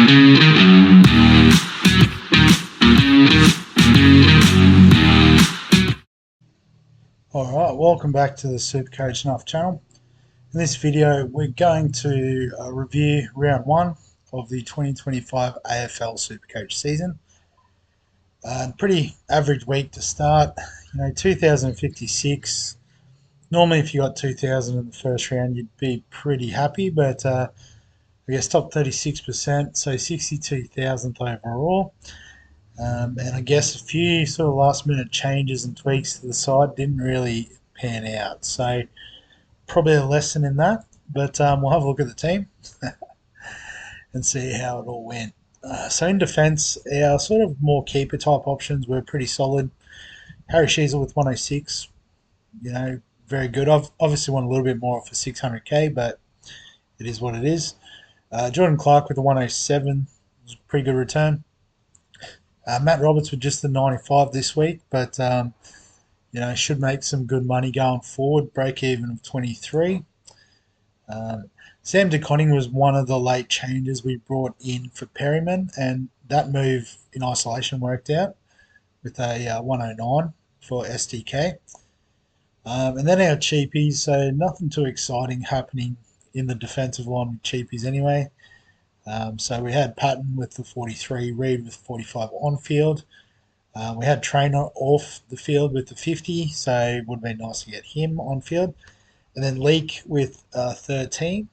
Alright, welcome back to the Supercoach Enough channel. In this video we're going to review round 1 of the 2025 AFL Supercoach season. Pretty average week to start, 2056. Normally if you got 2000 in the first round you'd be pretty happy, but I guess top 36%, so 62,000th overall. And I guess a few sort of last minute changes and tweaks to the side didn't really pan out. So probably a lesson in that. But we'll have a look at the team and see how it all went. So in defence, our sort of more keeper type options were pretty solid. Harry Sheezel with 106, very good. I've obviously won a little bit more for 600k, but it is what it is. Jordan Clark with a 107 was a pretty good return. Matt Roberts with just the 95 this week, but should make some good money going forward. Break even of 23. Sam DeConning was one of the late changes we brought in for Perryman, and that move in isolation worked out with a 109 for SDK. And then our cheapies, so nothing too exciting happening in the defensive line with cheapies anyway. So we had Patton with the 43, Reed with 45 on field. We had Trainer off the field with the 50, so it would have been nice to get him on field. And then Leak with 13,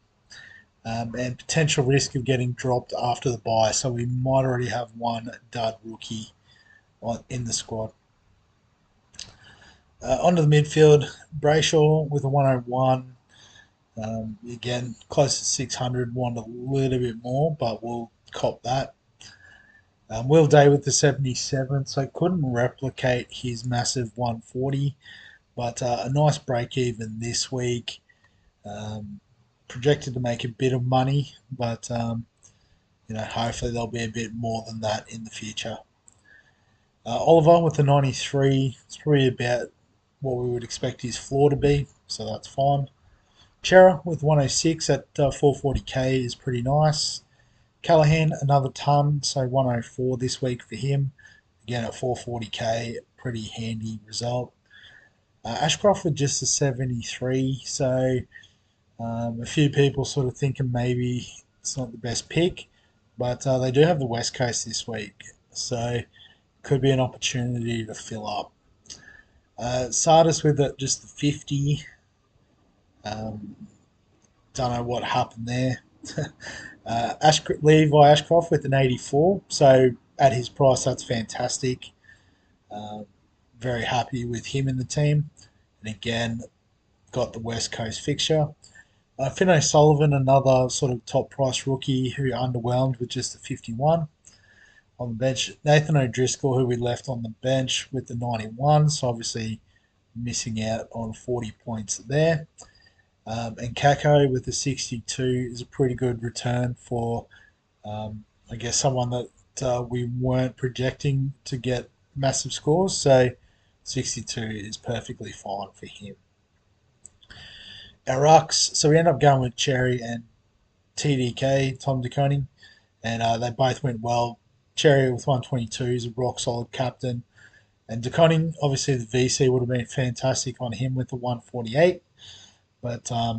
and potential risk of getting dropped after the bye, so we might already have one dud rookie in the squad. Onto the midfield, Brayshaw with a 101. Again, close to 600, want a little bit more, but we'll cop that. Will Day with the 77, so couldn't replicate his massive 140, but a nice break even this week. Projected to make a bit of money, but hopefully there'll be a bit more than that in the future. Oliver with the 93, it's probably about what we would expect his floor to be, so that's fine. Chera with 106 at 440k is pretty nice. Callahan another ton, so 104 this week for him. Again at 440k, pretty handy result. Ashcroft with just a 73, so a few people sort of thinking maybe it's not the best pick, but they do have the West Coast this week, so could be an opportunity to fill up. Sardis with just the 50. Don't know what happened there. Levi Ashcroft with an 84, so at his price that's fantastic. Very happy with him in the team, and again got the West Coast fixture. Finn O'Sullivan, another sort of top price rookie who underwhelmed with just the 51 on the bench. Nathan O'Driscoll, who we left on the bench with the 91, so obviously missing out on 40 points there. And Kako with the 62 is a pretty good return for, I guess, someone that we weren't projecting to get massive scores. So 62 is perfectly fine for him. Our rucks, so we end up going with Cherry and TDK, Tom DeConning, and they both went well. Cherry with 122 is a rock solid captain, and DeConning, obviously the VC would have been fantastic on him with the 148. But I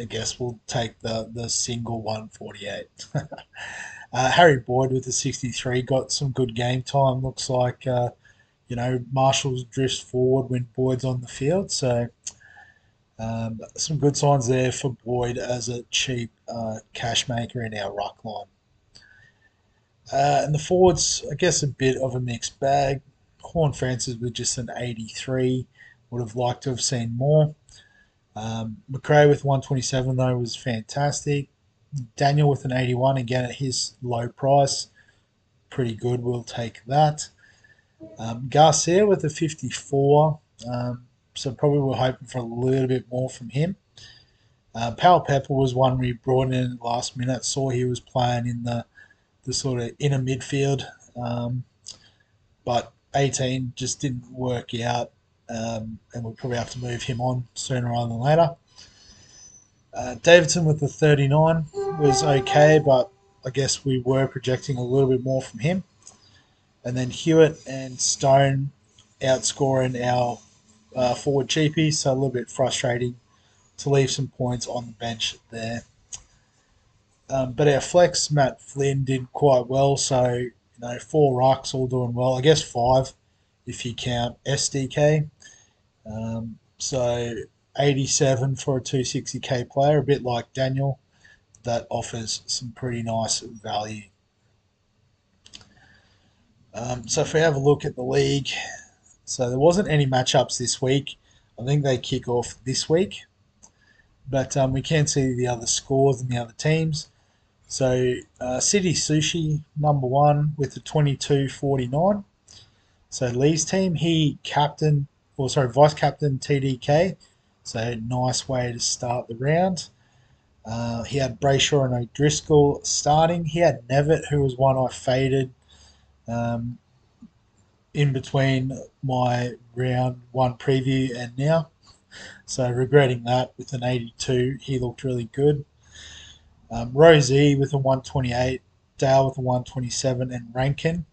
guess we'll take the single 148. Harry Boyd with the 63 got some good game time. Looks like Marshall's drifts forward when Boyd's on the field. So some good signs there for Boyd as a cheap cash maker in our ruck line. And the forwards, I guess a bit of a mixed bag. Horn Francis with just an 83. Would have liked to have seen more. McRae with 127 though was fantastic. Daniel with an 81, again at his low price, pretty good, we'll take that. Garcia with a 54, so probably we're hoping for a little bit more from him. Powell Pepper was one we brought in at the last minute, saw he was playing in the sort of inner midfield, but 18 just didn't work out. And we'll probably have to move him on sooner rather than later. Davidson with the 39 was okay, but I guess we were projecting a little bit more from him. And then Hewitt and Stone outscoring our forward cheapies, so a little bit frustrating to leave some points on the bench there. But our flex, Matt Flynn, did quite well. So, four rucks all doing well. I guess five if you count SDK. So, 87 for a 260k player, a bit like Daniel. That offers some pretty nice value. So, if we have a look at the league, so there wasn't any matchups this week. I think they kick off this week. But we can see the other scores and the other teams. So City Sushi number one with a 22.49. So Lee's team, he captain, or sorry, vice captain TDK. So nice way to start the round. He had Brayshaw and O'Driscoll starting. He had Nevitt, who was one I faded um, in between my round one preview and now. So regretting that with an 82. He looked really good. Rosie with a 128, Dale with a 127, and Rankin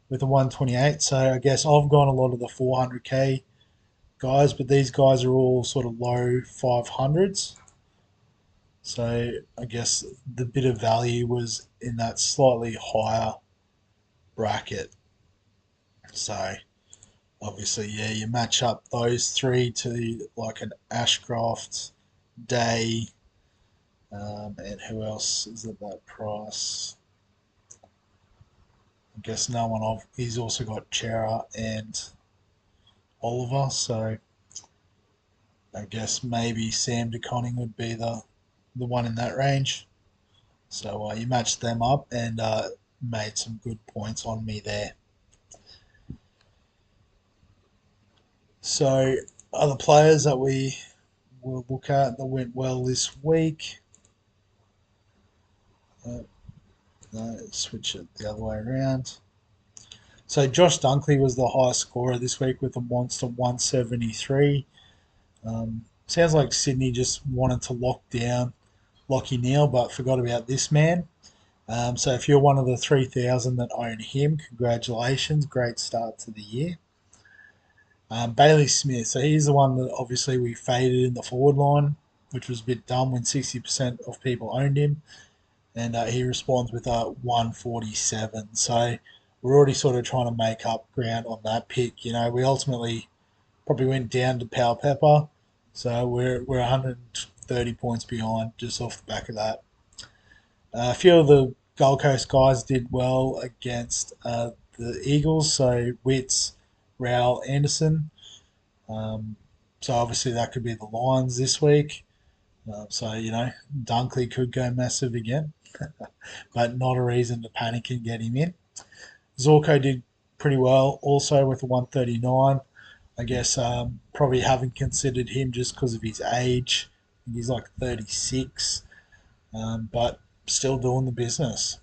with a 128. So I guess I've gone a lot of the 400k guys, but these guys are all sort of low 500s. So I guess the bit of value was in that slightly higher bracket. So obviously, yeah, you match up those three to like an Ashcroft, Day, and who else is at that price? I guess no one of. He's also got Chera and Oliver, so I guess maybe Sam DeConning would be the one in that range. So you matched them up and made some good points on me there. So other players that we will look at that went well this week. No, switch it the other way around. So Josh Dunkley was the highest scorer this week with a monster 173. Sounds like Sydney just wanted to lock down Lockie Neal, but forgot about this man. So if you're one of the 3,000 that own him, congratulations. Great start to the year. Bailey Smith. So he's the one that obviously we faded in the forward line, which was a bit dumb when 60% of people owned him. And he responds with a 147. So we're already sort of trying to make up ground on that pick. We ultimately probably went down to Power Pepper. So we're 130 points behind just off the back of that. A few of the Gold Coast guys did well against the Eagles. So Witts, Raul, Anderson. So obviously that could be the Lions this week. So Dunkley could go massive again, but not a reason to panic and get him in. Zorko did pretty well also with a 139. I guess probably haven't considered him just because of his age. He's like 36, but still doing the business.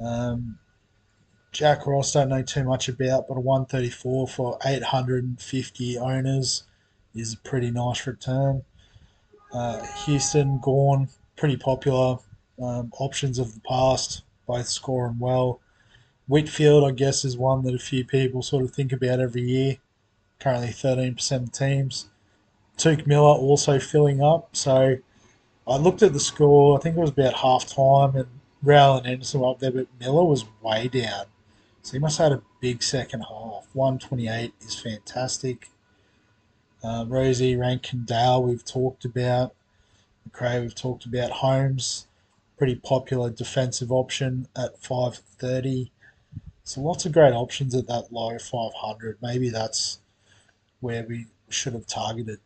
Um, Jack Ross don't know too much about, but a 134 for 850 owners is a pretty nice return. Houston, Gorn, pretty popular options of the past, both scoring well. Whitfield, I guess, is one that a few people sort of think about every year. Currently 13% of teams. Tuke Miller also filling up. So I looked at the score. I think it was about half time, and Rowell and Anderson were up there, but Miller was way down. So he must have had a big second half. 128 is fantastic. Rosie, Rankin, Dale, we've talked about. McRae, we've talked about. Holmes, pretty popular defensive option at 530. So lots of great options at that low 500. Maybe that's where we should have targeted.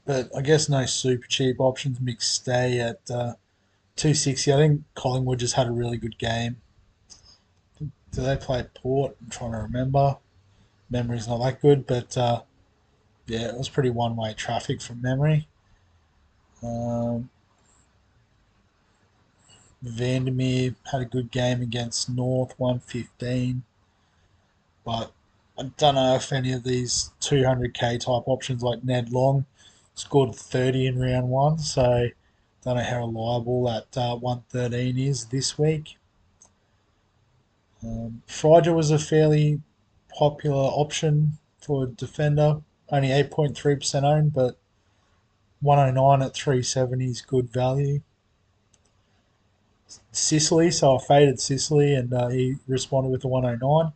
But I guess no super cheap options. McStay at 260. I think Collingwood just had a really good game. Do they play Port? I'm trying to remember. Memory's not that good, but yeah, it was pretty one-way traffic from memory. Um, Vandermeer had a good game against North, 115. But I don't know if any of these 200k type options like Ned Long Scored 30 in round one, so don't know how reliable that 113 is this week. Friday was a fairly popular option for defender, only 8.3% owned, but 109 at 370 is good value. Sicily, so I faded Sicily and he responded with a 109.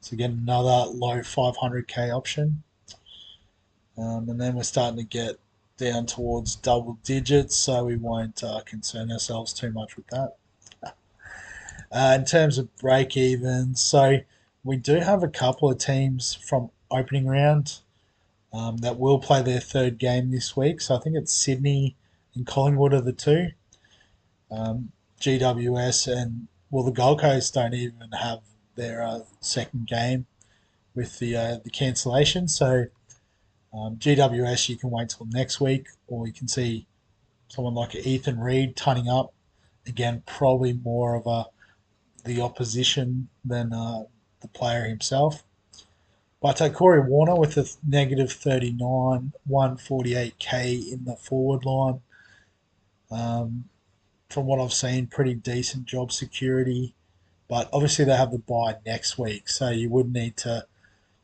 So again, another low 500k option. And then we're starting to get down towards double digits, so we won't concern ourselves too much with that. In terms of break evens, so we do have a couple of teams from opening round that will play their third game this week. So I think it's Sydney and Collingwood are the two. GWS and well, the Gold Coast don't even have their second game with the cancellation. So GWS, you can wait till next week, or you can see someone like Ethan Reid turning up again. Probably more of the opposition than the player himself. But I take Corey Warner with a negative 39, 148k in the forward line. Um, from what I've seen, pretty decent job security. But obviously, they have the bye next week, so you would need to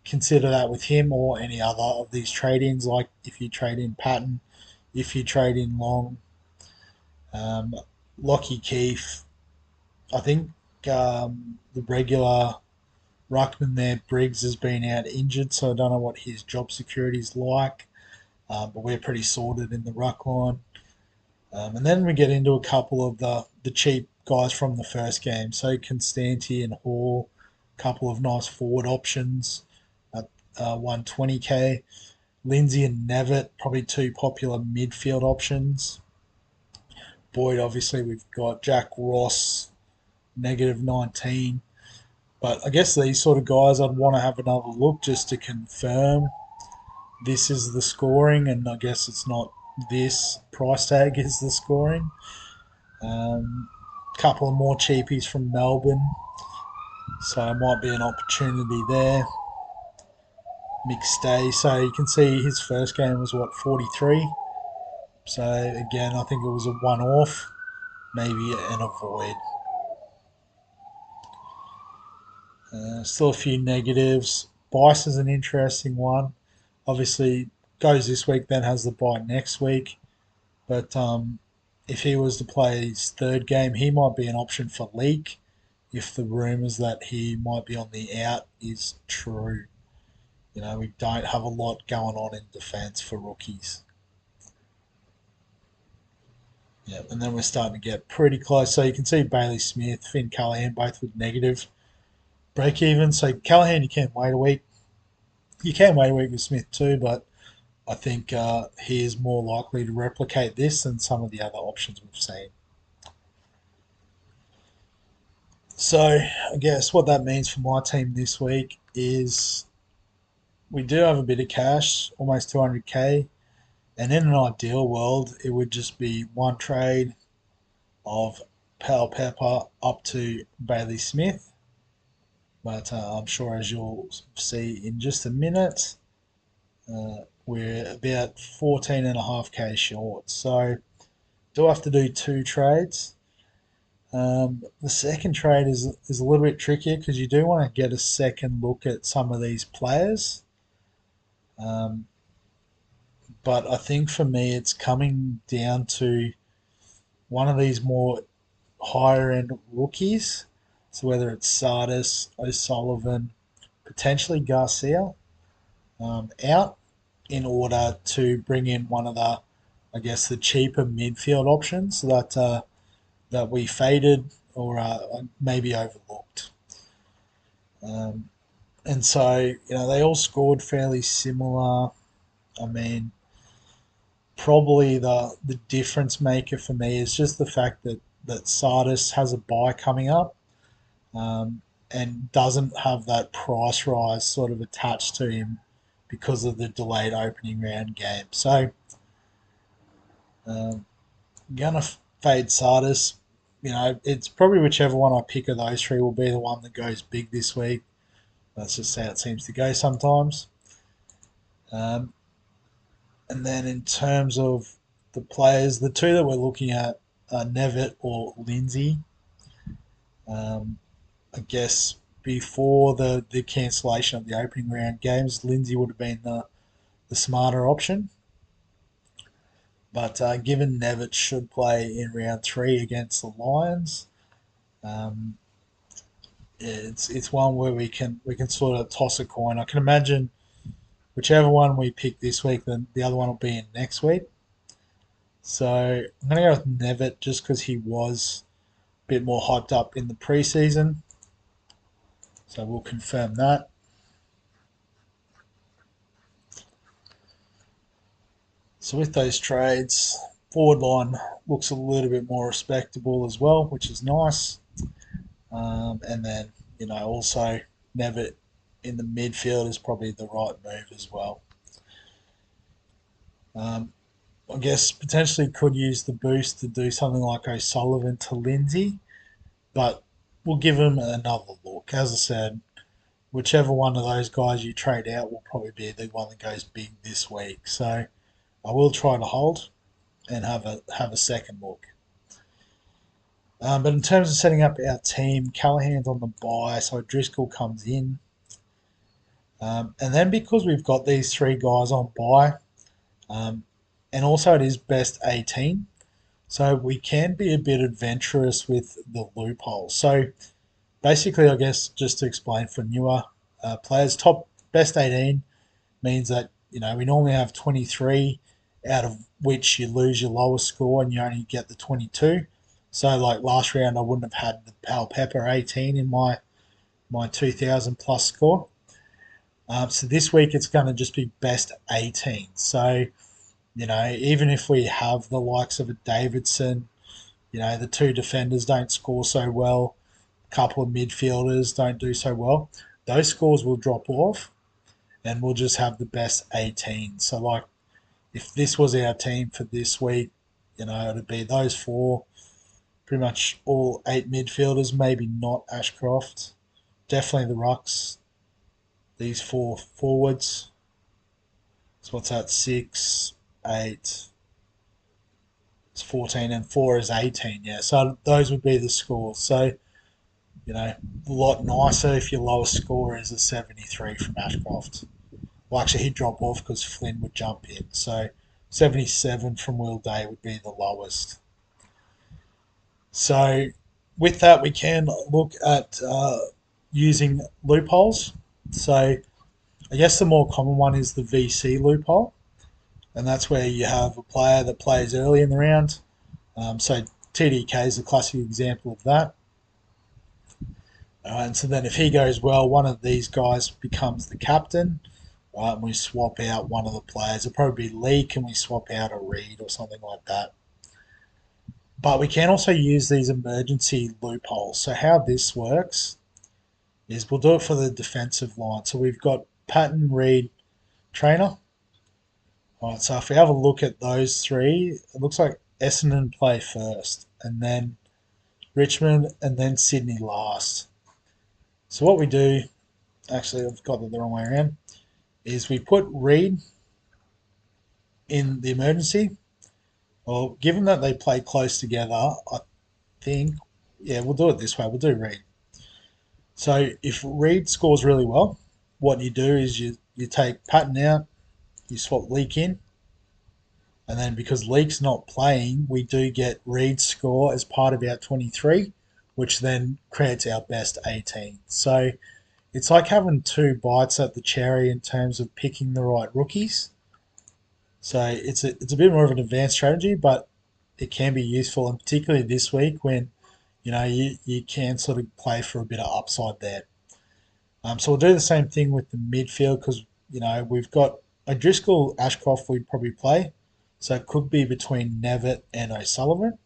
consider that with him or any other of these trade ins, like if you trade in Patton, if you trade in Long, um, Lockie Keefe. I think the regular ruckman there, Briggs, has been out injured, so I don't know what his job security is like. But we're pretty sorted in the ruck line. And then we get into a couple of the cheap guys from the first game. So Constanti and Hall, a couple of nice forward options at 120k. Lindsay and Nevitt, probably two popular midfield options. Boyd, obviously, we've got Jack Ross, negative 19. But I guess these sort of guys, I'd want to have another look just to confirm this is the scoring, and I guess it's not this price tag is the scoring. Couple of more cheapies from Melbourne, so it might be an opportunity there. McStay, so you can see his first game was what 43. So again, I think it was a one-off, maybe an avoid. Still a few negatives. Bice is an interesting one. Obviously, goes this week, then has the bye next week. But if he was to play his third game, he might be an option for Leak if the rumours that he might be on the out is true. You know, we don't have a lot going on in defence for rookies. Yeah, and then we're starting to get pretty close. So you can see Bailey Smith, Finn Callahan, both with negative break even. So Callahan, you can wait a week. You can wait a week with Smith too, but I think he is more likely to replicate this than some of the other options we've seen. So I guess what that means for my team this week is we do have a bit of cash, almost 200k, and in an ideal world, it would just be one trade of Pal Pepper up to Bailey Smith. But I'm sure, as you'll see in just a minute, we're about 14.5k short. So do have to do two trades. The second trade is a little bit trickier because you do want to get a second look at some of these players. Um, but I think for me, it's coming down to one of these more higher end rookies. So whether it's Sardis, O'Sullivan, potentially Garcia, out in order to bring in one of the, I guess, the cheaper midfield options that we faded or maybe overlooked. Um, and so, they all scored fairly similar. I mean, probably the difference maker for me is just the fact that Sardis has a buy coming up, and doesn't have that price rise sort of attached to him because of the delayed opening round game. So, um, gonna fade Sardis. It's probably whichever one I pick of those three will be the one that goes big this week. That's just how it seems to go sometimes. Um, And then in terms of the players, the two that we're looking at are Nevitt or Lindsay. Um, I guess before the cancellation of the opening round games, Lindsay would have been the smarter option. But given Nevitt should play in round three against the Lions, um, it's one where we can sort of toss a coin. I can imagine whichever one we pick this week, then the other one will be in next week. So I'm going to go with Nevitt just because he was a bit more hyped up in the preseason. So we'll confirm that. So with those trades, forward line looks a little bit more respectable as well, which is nice. And then, also Nevitt in the midfield is probably the right move as well. Um, I guess potentially could use the boost to do something like O'Sullivan to Lindsay, but we'll give him another look. As I said, whichever one of those guys you trade out will probably be the one that goes big this week. So I will try to hold and have a second look. But in terms of setting up our team, Callahan's on the bye, so Driscoll comes in. And then because we've got these three guys on bye, um, and also it is best 18, so we can be a bit adventurous with the loopholes. So basically, I guess just to explain for newer players, top best 18 means that we normally have 23, out of which you lose your lowest score and you only get the 22. So like last round, I wouldn't have had the Pal Pepper 18 in my 2,000 plus score. So this week it's going to just be best 18. So even if we have the likes of a Davidson, the two defenders don't score so well, a couple of midfielders don't do so well, those scores will drop off and we'll just have the best 18. So, like, if this was our team for this week, it'd be those four, pretty much all eight midfielders, maybe not Ashcroft, definitely the Rucks, these four forwards. So, what's that? Six, eight, it's 14, and four is 18. Yeah, so those would be the scores. So, a lot nicer if your lowest score is a 73 from Ashcroft. Well, actually, he'd drop off because Flynn would jump in. So 77 from Will Day would be the lowest. So with that, we can look at using loopholes. So I guess the more common one is the VC loophole, and that's where you have a player that plays early in the round. So TDK is a classic example of that. And so then if he goes well, one of these guys becomes the captain. Right, and we swap out one of the players. It'll probably be Leak, and we swap out a Reed or something like that. But we can also use these emergency loopholes. So how this works is we'll do it for the defensive line. So we've got Patton, Reed, Trainer. All right, so if we have a look at those three, it looks like Essendon play first, and then Richmond, and then Sydney last. So what we do, actually, I've got it the wrong way around, is we put Reed in the emergency. Well, given that they play close together, I think, yeah, we'll do it this way. We'll do Reed. So if Reed scores really well, what you do is you take Patton out, you swap Leak in, and then because Leak's not playing, we do get Reed's score as part of our 23, which then creates our best 18. So it's like having two bites at the cherry in terms of picking the right rookies. So it's a bit more of an advanced strategy, but it can be useful, and particularly this week when you can sort of play for a bit of upside there. So we'll do the same thing with the midfield because we've got O'Driscoll, Ashcroft. We'd probably play, so it could be between Nevitt and O'Sullivan.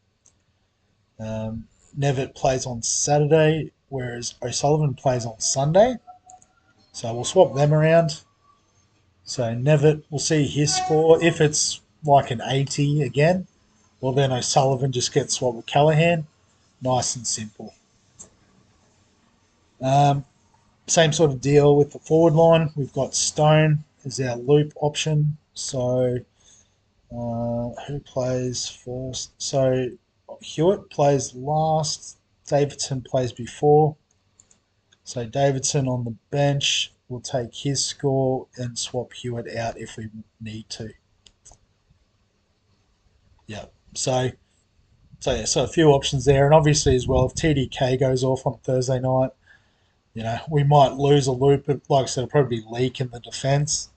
Nevitt plays on Saturday, whereas O'Sullivan plays on Sunday. So we'll swap them around. So Nevitt, we'll see his score. If it's like an 80 again, well then O'Sullivan just gets swapped with Callahan. Nice and simple. Um, Same sort of deal with the forward line. We've got Stone as our loop option. So Who plays first? So Hewitt plays last. Davidson plays before. So Davidson on the bench will take his score and swap Hewitt out if we need to. Yeah. So a few options there, and obviously as well, if TDK goes off on Thursday night, we might lose a loop. But like I said, it'll probably leak in the defence,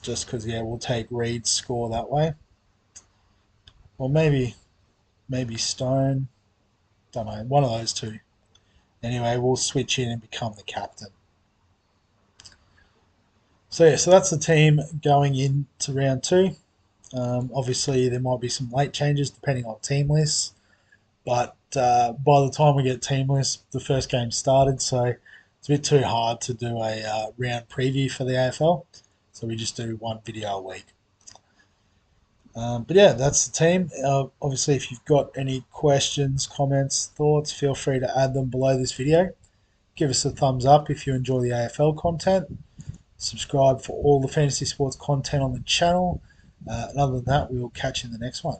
just because we'll take Reed's score that way, or maybe Stone. Don't know, one of those two. Anyway, we'll switch in and become the captain. So that's the team going into round two. Obviously, there might be some late changes depending on team lists, but by the time we get team lists, the first game started, so it's a bit too hard to do a round preview for the AFL. So we just do one video a week. But yeah, that's the team. Obviously, if you've got any questions, comments, thoughts, feel free to add them below this video. Give us a thumbs up if you enjoy the AFL content. Subscribe for all the fantasy sports content on the channel. And other than that, we will catch you in the next one.